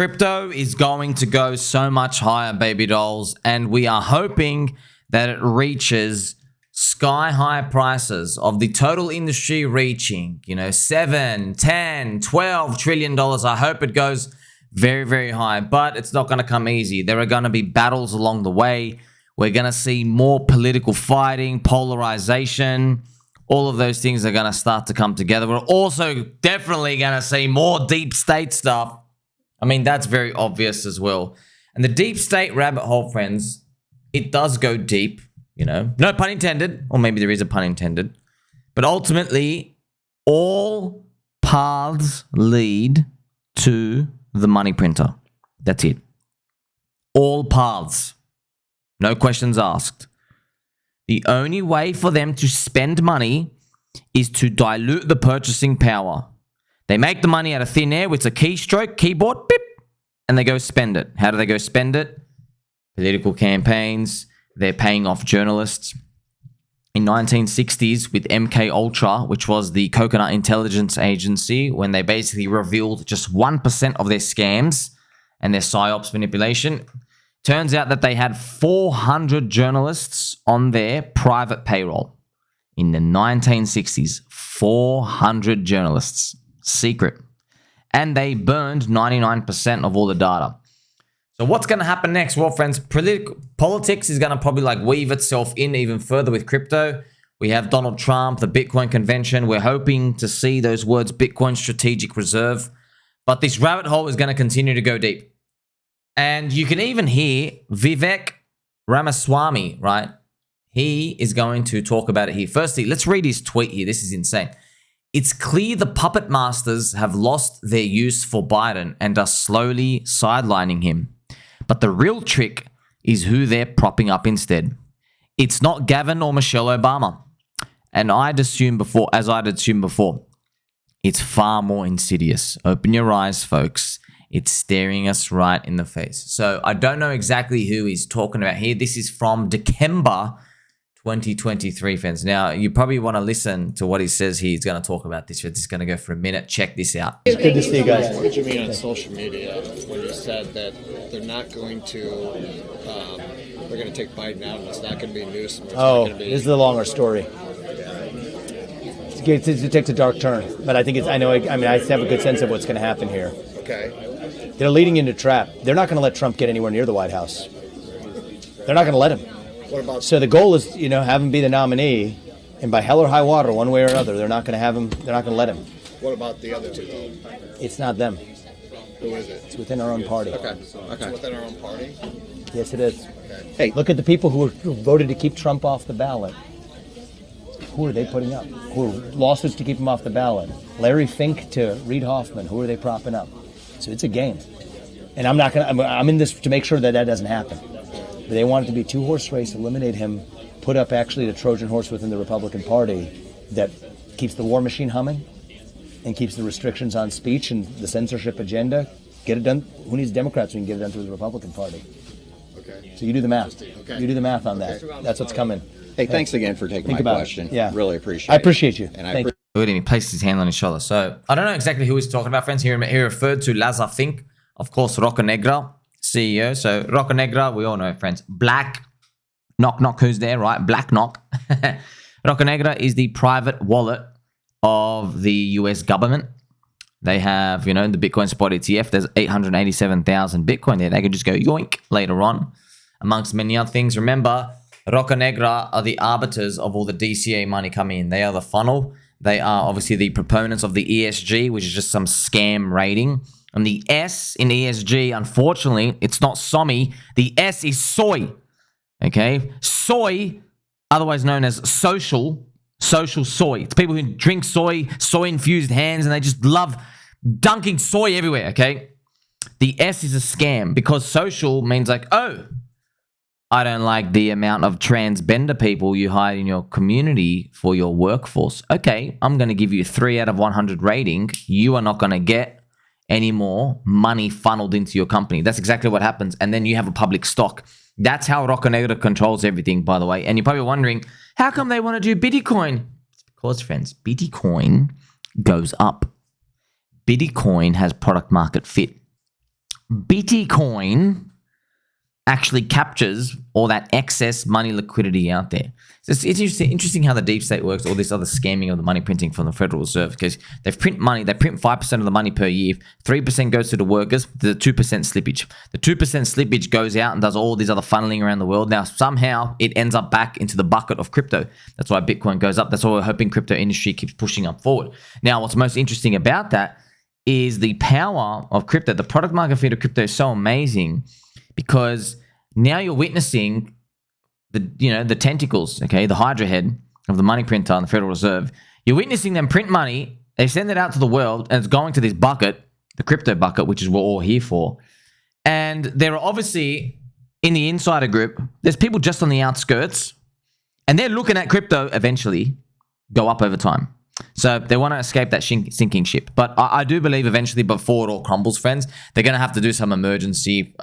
Crypto is going to go so much higher, baby dolls, and we are hoping that it reaches sky-high prices of the total industry reaching, you know, 7, 10, 12 trillion dollars. I hope it goes very, very high, but it's not going to come easy. There are going to be battles along the way. We're going to see more political fighting, polarization. All of those things are going to start to come together. We're also definitely going to see more deep state stuff. I mean, that's very obvious as well. And the deep state rabbit hole, friends, it does go deep, you know. No pun intended, or maybe there is a pun intended. But ultimately, all paths lead to the money printer. That's it. All paths. No questions asked. The only way for them to spend money is to dilute the purchasing power. They make the money out of thin air with a keystroke, keyboard, beep, and they go spend it. How do they go spend it? Political campaigns. They're paying off journalists. In 1960s with MKUltra, which was the coconut intelligence agency, when they basically revealed just 1% of their scams and their psyops manipulation, turns out that they had 400 journalists on their private payroll. In the 1960s, 400 journalists. Secret. And they burned 99% of all the data. So what's going to happen next? Well, friends, politics is going to probably like weave itself in even further with crypto. We have Donald Trump, the Bitcoin convention. We're hoping to see those words, Bitcoin strategic reserve. But this rabbit hole is going to continue to go deep. And you can even hear Vivek Ramaswamy, right? He is going to talk about it here. Firstly, let's read his tweet here. This is insane. It's clear the puppet masters have lost their use for Biden and are slowly sidelining him. But the real trick is who they're propping up instead. It's not Gavin or Michelle Obama. And I'd assume before, it's far more insidious. Open your eyes, folks. It's staring us right in the face. So I don't know exactly who he's talking about here. This is from December 2023, friends. Now, you probably want to listen to what he says here. He's going to talk about this. It's just going to go for a minute. Check this out. It's good to see you guys. What did you mean on social media when you said that they're not going to, they're going to take Biden out and it's not going to be news? This is a longer story. It takes a dark turn, but I think I have a good sense of what's going to happen here. Okay. They're leading into trap. They're not going to let Trump get anywhere near the White House. They're not going to let him. What about? So the goal is, have him be the nominee, and by hell or high water, one way or another, they're not going to have him. They're not going to let him. What about the other two, though? It's not them. Who is it? It's within our own party. Okay. It's within our own party? Yes, it is. Okay. Hey, look at the people who voted to keep Trump off the ballot. Who are they putting up? Who are lawsuits to keep him off the ballot? Larry Fink to Reid Hoffman. Who are they propping up? So it's a game. And I'm in this to make sure that doesn't happen. But they want it to be two-horse race, eliminate him, put up actually the Trojan horse within the Republican Party that keeps the war machine humming and keeps the restrictions on speech and the censorship agenda. Get it done. Who needs Democrats when you can get it done through the Republican Party? Okay. So you do the math. Okay. You do the math on that. Okay. That's what's coming. Hey, thanks again for taking my question. Yeah. Really appreciate it. I appreciate you. And Thank you. Good, and he placed his hand on his shoulder. So I don't know exactly who he's talking about, friends. He referred to Lazar Fink, of course, Roca Negra CEO. So Roca Negra, we all know, friends. Black knock, who's there, right? Black knock. Roca Negra is the private wallet of the US government. They have, the Bitcoin spot ETF. There's 887,000 Bitcoin there. They can just go yoink later on, amongst many other things. Remember, Roca Negra are the arbiters of all the DCA money coming in. They are the funnel. They are obviously the proponents of the ESG, which is just some scam rating. And the S in ESG, unfortunately, it's not SOMI. The S is soy. Okay? Soy, otherwise known as social soy. It's people who drink soy-infused hands, and they just love dunking soy everywhere, okay? The S is a scam because social means like, oh, I don't like the amount of transgender people you hire in your community for your workforce. Okay, I'm going to give you a 3 out of 100 rating. You are not going to get any more money funneled into your company. That's exactly what happens. And then you have a public stock. That's how Roca Negra controls everything, by the way. And you're probably wondering, how come they want to do Bitcoin? It's because, friends, Bitcoin goes up. Bitcoin has product market fit. Bitcoin actually captures all that excess money liquidity out there. So it's interesting how the deep state works, all this other scamming of the money printing from the Federal Reserve, because they print 5% of the money per year, 3% goes to the workers, the 2% slippage. The 2% slippage goes out and does all these other funneling around the world. Now, somehow it ends up back into the bucket of crypto. That's why Bitcoin goes up. That's why we're hoping crypto industry keeps pushing up forward. Now, what's most interesting about that is the power of crypto. The product market fit of crypto is so amazing, because now you're witnessing the tentacles, okay, the hydra head of the money printer and the Federal Reserve. You're witnessing them print money. They send it out to the world, and it's going to this bucket, the crypto bucket, which is what we're all here for. And there are obviously, in the insider group, there's people just on the outskirts, and they're looking at crypto eventually go up over time. So they want to escape that sinking ship. But I do believe eventually, before it all crumbles, friends, they're going to have to do some emergency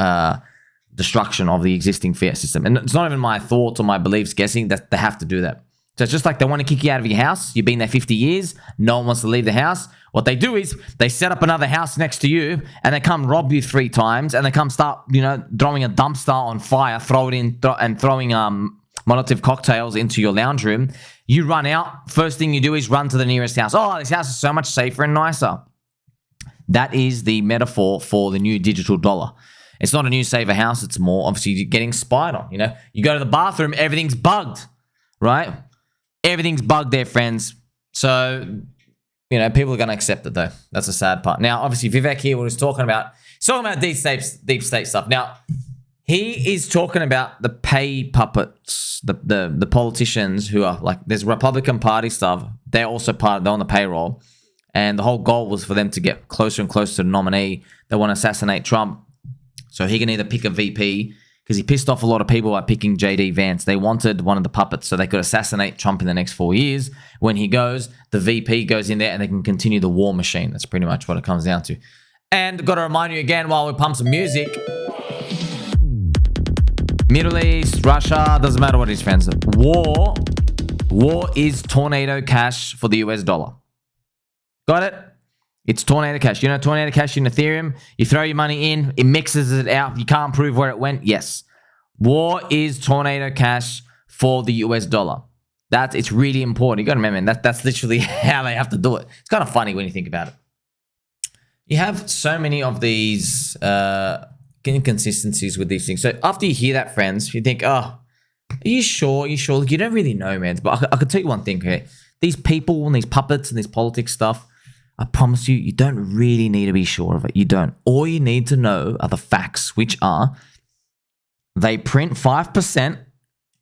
destruction of the existing fiat system. And it's not even my thoughts or my beliefs guessing that they have to do that. So it's just like they want to kick you out of your house. You've been there 50 years. No one wants to leave the house. What they do is they set up another house next to you, and they come rob you 3 times, and they come start, throwing a dumpster on fire, throwing Molotov cocktails into your lounge room. You run out. First thing you do is run to the nearest house. Oh, this house is so much safer and nicer. That is the metaphor for the new digital dollar. It's not a new safer house. It's more obviously getting spied on. You go to the bathroom, everything's bugged, right? Everything's bugged there, friends. So, people are going to accept it, though. That's the sad part. Now, obviously, Vivek here was talking about deep state stuff. Now, he is talking about the pay puppets, the politicians who are like, there's Republican Party stuff. They're also they're on the payroll. And the whole goal was for them to get closer and closer to the nominee. They want to assassinate Trump, so he can either pick a VP, because he pissed off a lot of people by picking JD Vance. They wanted one of the puppets so they could assassinate Trump in the next 4 years. When he goes, the VP goes in there and they can continue the war machine. That's pretty much what it comes down to. And got to remind you again, while we pump some music, Middle East, Russia, doesn't matter what it is, friends. War is tornado cash for the US dollar. Got it? It's tornado cash. Tornado cash in Ethereum, you throw your money in, it mixes it out. You can't prove where it went. Yes. War is tornado cash for the US dollar. It's really important. You got to remember, that's literally how they have to do it. It's kind of funny when you think about it. You have so many of these inconsistencies with these things. So after you hear that, friends, you think, oh, are you sure? You don't really know, man. But I could tell you one thing, okay? These people and these puppets and this politics stuff, I promise you, you don't really need to be sure of it. You don't. All you need to know are the facts, which are they print 5%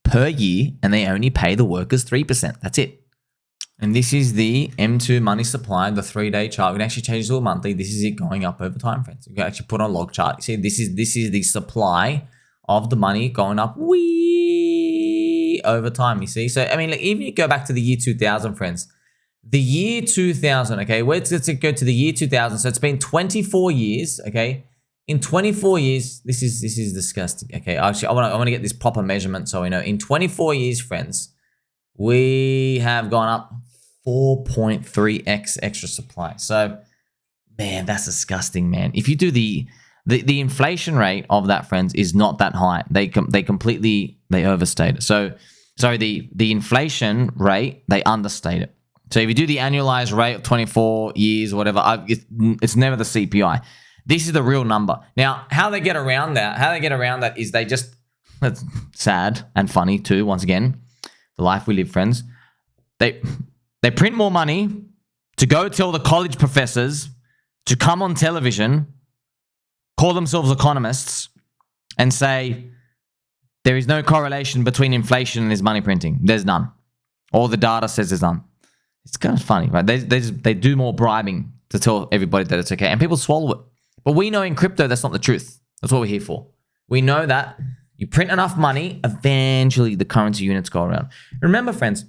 per year and they only pay the workers 3%. That's it. And this is the M2 money supply, the 3-day chart. We can actually change it to a monthly. This is it going up over time, friends. We can actually put on a log chart. You see, this is the supply of the money going up over time, you see. So, even if you go back to the year 2000, friends, the year 2000, okay, let's go to the year 2000. So it's been 24 years, okay. In 24 years, this is disgusting. Okay, actually, I want to get this proper measurement so we know. In 24 years, friends, we have gone up 4.3x extra supply. So, man, that's disgusting, man. If you do the inflation rate of that, friends, is not that high. They completely overstate it. So, sorry, the inflation rate, they understate it. So if you do the annualized rate of 24 years or whatever, it's never the CPI. This is the real number. Now, how they get around that is that's sad and funny too, once again, the life we live, friends. They print more money to go tell the college professors to come on television, call themselves economists, and say there is no correlation between inflation and this money printing. There's none. All the data says there's none. It's kind of funny, right? They do more bribing to tell everybody that it's okay, and people swallow it. But we know in crypto that's not the truth. That's what we're here for. We know that you print enough money, eventually the currency units go around. Remember, friends,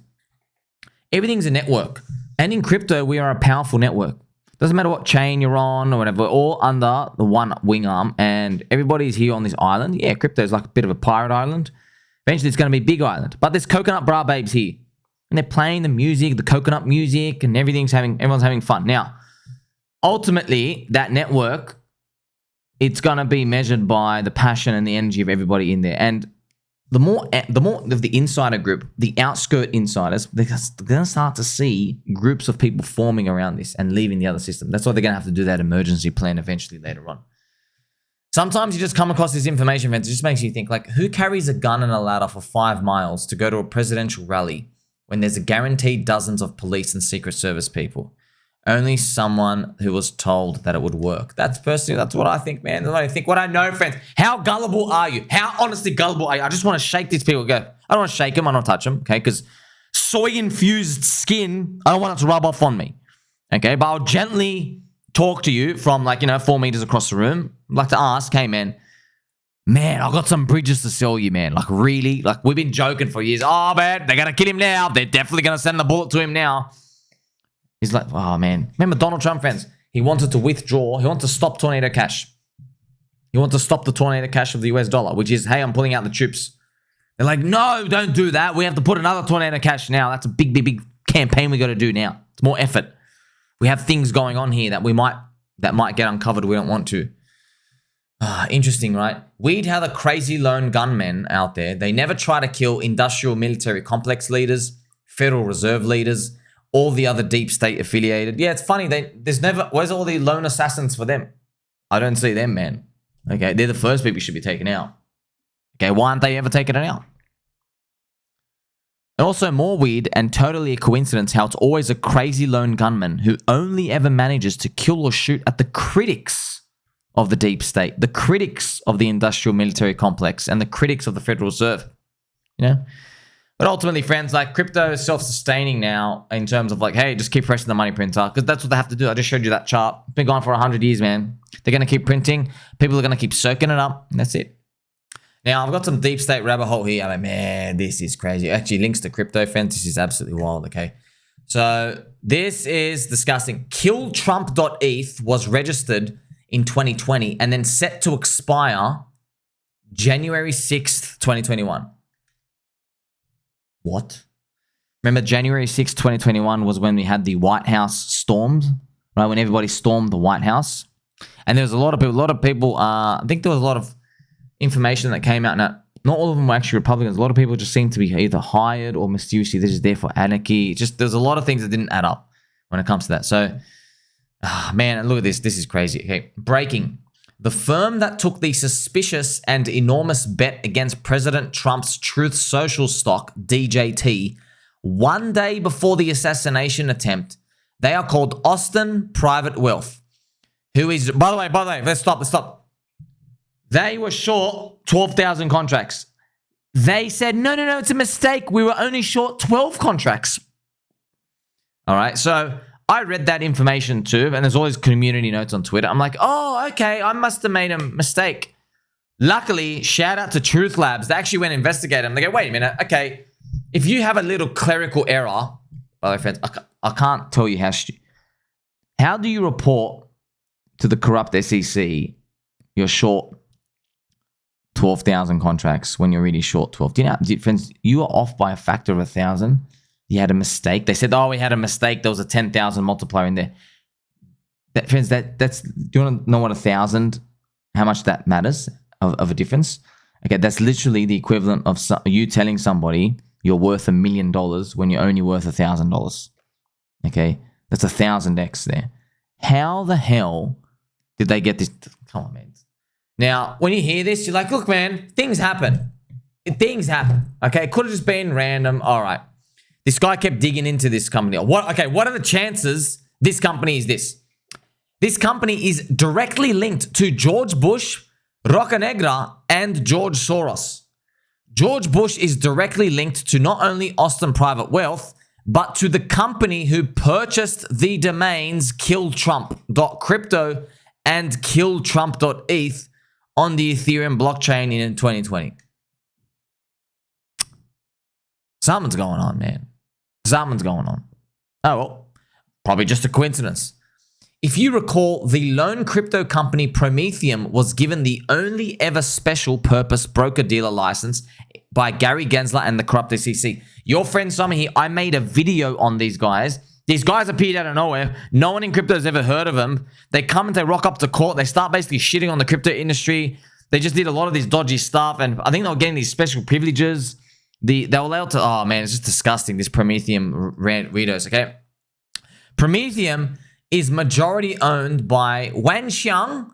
everything's a network, and in crypto we are a powerful network. Doesn't matter what chain you're on or whatever. We're all under the one wing arm, and everybody's here on this island. Yeah, crypto is like a bit of a pirate island. Eventually, it's going to be a big island, but there's coconut bra babes here. And they're playing the music, the coconut music, and everyone's having fun. Now, ultimately, that network it's going to be measured by the passion and the energy of everybody in there. And the more of the insider group, the outskirt insiders, they're going to start to see groups of people forming around this and leaving the other system. That's why they're going to have to do that emergency plan eventually later on. Sometimes you just come across this information, friends. It just makes you think, like, who carries a gun and a ladder for 5 miles to go to a presidential rally when there's a guaranteed dozens of police and Secret Service people? Only someone who was told that it would work. That's what I think, man. That's what I think. What I know, friends. How gullible are you? How honestly gullible are you? I just want to shake these people. Go. I don't want to shake them. I don't want to touch them. Okay, because soy-infused skin, I don't want it to rub off on me. Okay, but I'll gently talk to you from, like, 4 meters across the room. I'd like to ask, hey, man, I've got some bridges to sell you, man. Like, really? Like, we've been joking for years. Oh, man, they're going to kill him now. They're definitely going to send the bullet to him now. He's like, oh, man. Remember Donald Trump, friends? He wanted to withdraw. He wanted to stop tornado cash. He wanted to stop the tornado cash of the US dollar, which is, hey, I'm pulling out the troops. They're like, no, don't do that. We have to put another tornado cash now. That's a big, big, big campaign we got to do now. It's more effort. We have things going on here that might get uncovered. We don't want to. Interesting, right? We'd have the crazy lone gunmen out there. They never try to kill industrial military complex leaders, Federal Reserve leaders, all the other deep state affiliated. Yeah, it's funny. Where's all the lone assassins for them? I don't see them, man. Okay, they're the first people should be taken out. Okay, why aren't they ever taking it out? And also more weird and totally a coincidence how it's always a crazy lone gunman who only ever manages to kill or shoot at the critics of the deep state, the critics of the industrial military complex, and the critics of the Federal Reserve. But ultimately, friends, like, crypto is self-sustaining now in terms of, like, hey, just keep pressing the money printer, because that's what they have to do. I just showed you that chart. It's been going for 100 years, man. They're going to keep printing. People are going to keep soaking it up, and that's it. Now, I've got some deep state rabbit hole here. I'm like, man, this is crazy. Actually, links to crypto, friends. This is absolutely wild, okay? So this is disgusting. KillTrump.eth was registered in 2020 and then set to expire January 6th, 2021. What? Remember, January 6th, 2021 was when we had the White House stormed, right? When everybody stormed the White House. And there was a lot of people, I think there was a lot of information that came out. Now, not all of them were actually Republicans. A lot of people just seemed to be either hired or mysteriously they're just there for anarchy. There's a lot of things that didn't add up when it comes to that. So, man, look at this. This is crazy. Okay, breaking. The firm that took the suspicious and enormous bet against President Trump's Truth Social stock, DJT, one day before the assassination attempt, they are called Austin Private Wealth, who is, by the way, let's stop. They were short 12,000 contracts. They said, no, it's a mistake. We were only short 12 contracts. All right, so I read that information too, and there's always community notes on Twitter. I'm like, oh, okay, I must have made a mistake. Luckily, shout out to Truth Labs. They actually went and investigated them. They go, wait a minute, okay, if you have a little clerical error, by the way, friends, I can't tell you how do you report to the corrupt SEC you're short 12,000 contracts when you're really short 12? Do you know, friends, you are off by a factor of 1,000. You had a mistake. They said, oh, we had a mistake. There was a 10,000 multiplier in there. Friends, that's, do you want to know what 1,000, how much that matters of a difference? Okay, that's literally the equivalent of you telling somebody you're worth $1 million when you're only worth $1,000. Okay, that's 1,000x there. How the hell did they get this? Come on, man. Now, when you hear this, you're like, look, man, things happen. Things happen. Okay, it could have just been random. All right. This guy kept digging into this company. What are the chances this company is this? This company is directly linked to George Bush, Roca Negra, and George Soros. George Bush is directly linked to not only Austin Private Wealth, but to the company who purchased the domains KillTrump.Crypto and KillTrump.eth on the Ethereum blockchain in 2020. Something's going on, man. Something's going on. Oh, well, probably just a coincidence. If you recall, the lone crypto company Prometheum was given the only ever special purpose broker-dealer license by Gary Gensler and the corrupt SEC. Your friend Simon here, I made a video on these guys These guys appeared out of nowhere. No one in crypto has ever heard of them. They come and they rock up to court. They start basically shitting on the crypto industry. They just did a lot of this dodgy stuff. And I think they were getting these special privileges. They were allowed to... Oh, man, it's just disgusting, this Prometheum readers, okay? Prometheum is majority owned by Wanxiang.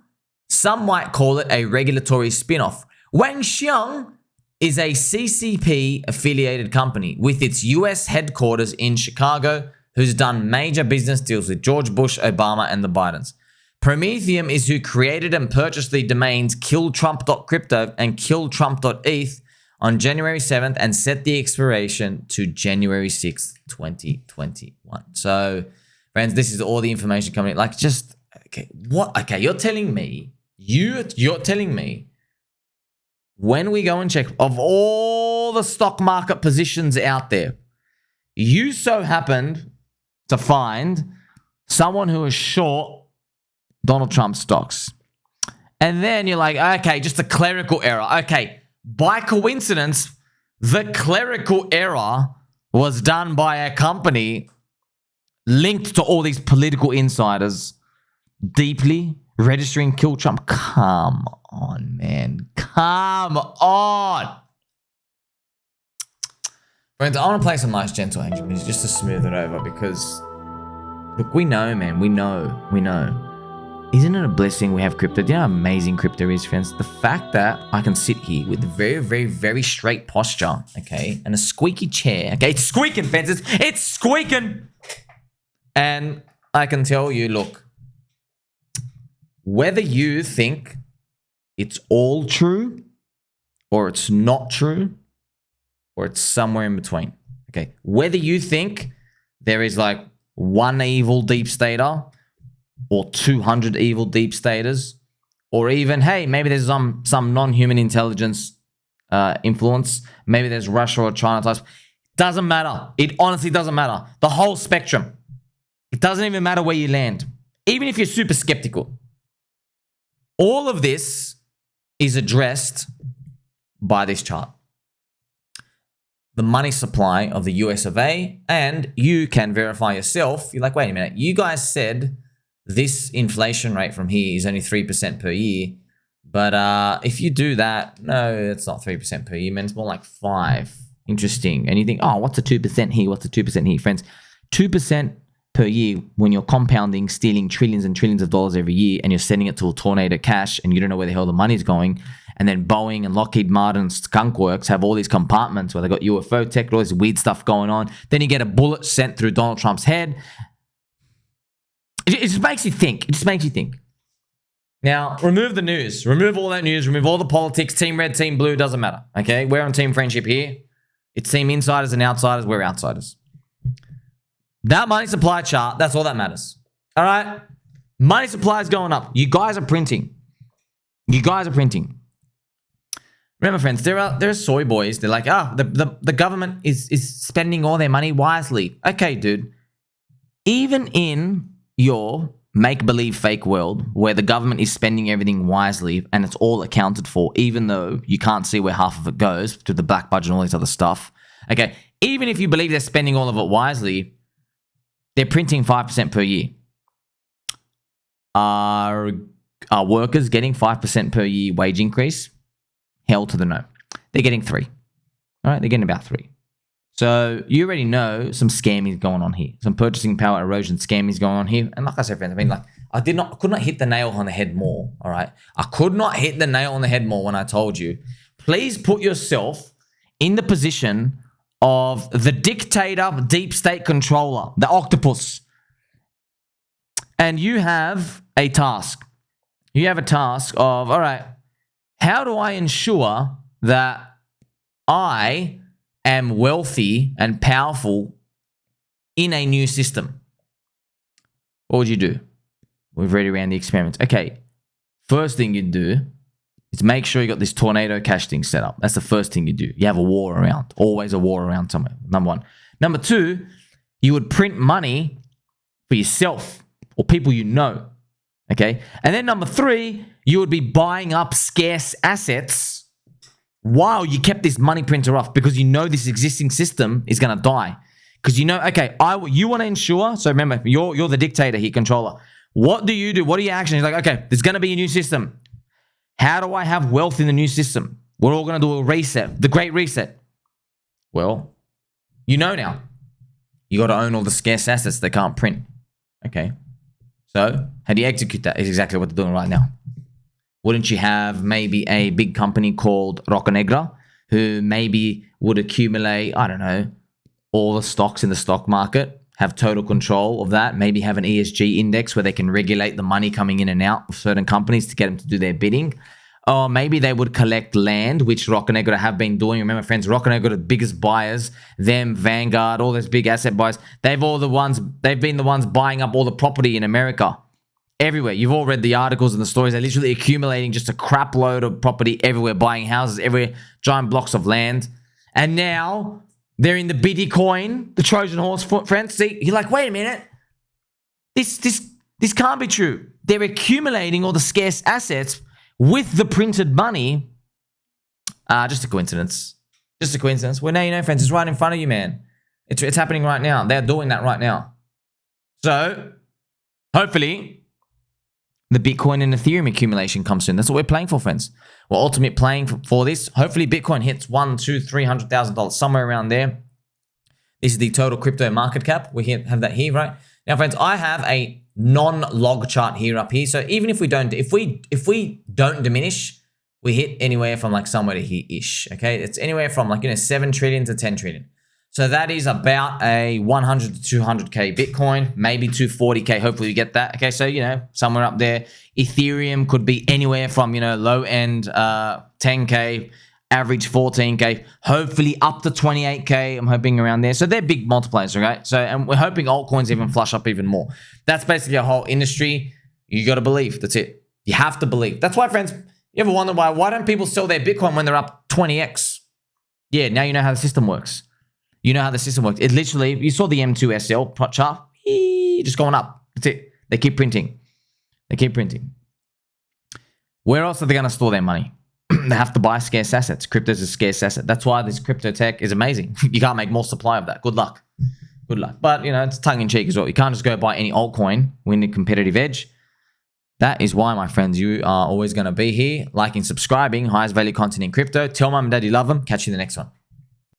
Some might call it a regulatory spin-off. Wanxiang is a CCP-affiliated company with its US headquarters in Chicago, who's done major business deals with George Bush, Obama, and the Bidens. Prometheum is who created and purchased the domains KillTrump.Crypto and KillTrump.eth on January 7th and set the expiration to January 6th, 2021. So, friends, this is all the information coming in. Like, just, okay, what? Okay, you're telling me, you're telling me, when we go and check, of all the stock market positions out there, you so happened to find someone who is short Donald Trump stocks. And then you're like, okay, just a clerical error. Okay, by coincidence, the clerical error was done by a company linked to all these political insiders deeply registering Kill Trump. Come on, man. Come on. Friends, I want to play some nice gentle angel music just to smooth it over because, look, we know, man. We know. Isn't it a blessing we have crypto? Do you know how amazing crypto is, friends? The fact that I can sit here with a very, very, very straight posture, okay, and a squeaky chair, okay? It's squeaking, friends. It's squeaking. And I can tell you, look, whether you think it's all true or it's not true or it's somewhere in between, okay? Whether you think there is like one evil deep stater or 200 evil deep staters, or even, hey, maybe there's some non-human intelligence influence, maybe there's Russia or China types, doesn't matter. It honestly doesn't matter. The whole spectrum. It doesn't even matter where you land. Even if you're super skeptical. All of this is addressed by this chart. The money supply of the US of A, and you can verify yourself. You're like, wait a minute, you guys said this inflation rate from here is only 3% per year. But if you do that, no, it's not 3% per year, man. It's more like 5. Interesting. And you think, oh, what's a 2% here? What's a 2% here? Friends, 2% per year when you're compounding, stealing trillions and trillions of dollars every year, and you're sending it to a tornado cash, and you don't know where the hell the money's going. And then Boeing and Lockheed Martin and Skunk Works have all these compartments where they got UFO tech, all this weird stuff going on. Then you get a bullet sent through Donald Trump's head. It just makes you think. It just makes you think. Now, remove the news. Remove all that news. Remove all the politics. Team red, team blue, doesn't matter. Okay? We're on team friendship here. It's team insiders and outsiders. We're outsiders. That money supply chart, that's all that matters. All right? Money supply is going up. You guys are printing. You guys are printing. Remember, friends, there are soy boys. They're like, the government is spending all their money wisely. Okay, dude. Even in your make-believe fake world where the government is spending everything wisely and it's all accounted for, even though you can't see where half of it goes to the black budget and all this other stuff. Okay, even if you believe they're spending all of it wisely, they're printing 5% per year. Are workers getting 5% per year wage increase? Hell to the no. They're getting 3. All right, they're getting about 3. So you already know some scamming going on here. Some purchasing power erosion scamming going on here. And like I said, friends, I mean, like, I could not hit the nail on the head more, all right? I could not hit the nail on the head more when I told you, please put yourself in the position of the dictator, deep state controller, the octopus. And you have a task. You have a task of, all right, how do I ensure that I am wealthy and powerful in a new system? What would you do? We've already ran the experiments. Okay, first thing you do is make sure you got this tornado cash thing set up. That's the first thing you do. You have a war around. Always a war around somewhere. Number 1. Number 2, you would print money for yourself or people you know. Okay? And then number 3, you would be buying up scarce assets while you kept this money printer off because you know this existing system is going to die. Because you know, okay, you want to ensure. So remember, you're the dictator here, controller. What do you do? What are your actions? Like, okay, there's going to be a new system. How do I have wealth in the new system? We're all going to do a reset, the great reset. Well, you know now. You got to own all the scarce assets they can't print. Okay. So how do you execute that? Is exactly what they're doing right now. Wouldn't you have maybe a big company called Roca Negra who maybe would accumulate, I don't know, all the stocks in the stock market, have total control of that, maybe have an ESG index where they can regulate the money coming in and out of certain companies to get them to do their bidding. Or maybe they would collect land, which Roca Negra have been doing. Remember, friends, Roca Negra are the biggest buyers. Them, Vanguard, all those big asset buyers. They've been the ones buying up all the property in America. Everywhere. You've all read the articles and the stories. They're literally accumulating just a crap load of property everywhere, buying houses everywhere, giant blocks of land. And now they're in the Bitcoin, the Trojan horse, friends. See, you're like, wait a minute. This can't be true. They're accumulating all the scarce assets with the printed money. Just a coincidence. Just a coincidence. Well, now you know, friends, it's right in front of you, man. It's happening right now. They're doing that right now. So, hopefully, the Bitcoin and Ethereum accumulation comes soon. That's what we're playing for, friends. We're ultimately playing for this. Hopefully, Bitcoin hits $100,000-$300,000, somewhere around there. This is the total crypto market cap. We have that here, right? Now, friends, I have a non-log chart here up here. So even if we don't diminish, we hit anywhere from like somewhere to here-ish. Okay, it's anywhere from like 7 trillion to 10 trillion. So that is about a 100 to 200k Bitcoin, maybe 240k. Hopefully we get that. Okay, so somewhere up there. Ethereum could be anywhere from low end 10k, average 14k, hopefully up to 28k. I'm hoping around there. So they're big multipliers, okay? So and we're hoping altcoins even flush up even more. That's basically a whole industry. You got to believe. That's it. You have to believe. That's why, friends. You ever wonder why don't people sell their Bitcoin when they're up 20x? Yeah, now you know how the system works. You know how the system works. It literally, you saw the M2SL chart, just going up. That's it. They keep printing. They keep printing. Where else are they going to store their money? They have to buy scarce assets. Crypto is a scarce asset. That's why this crypto tech is amazing. You can't make more supply of that. Good luck. Good luck. But, it's tongue-in-cheek as well. You can't just go buy any altcoin, win a competitive edge. That is why, my friends, you are always going to be here, liking, subscribing, highest value content in crypto. Tell mum and dad you love them. Catch you in the next one.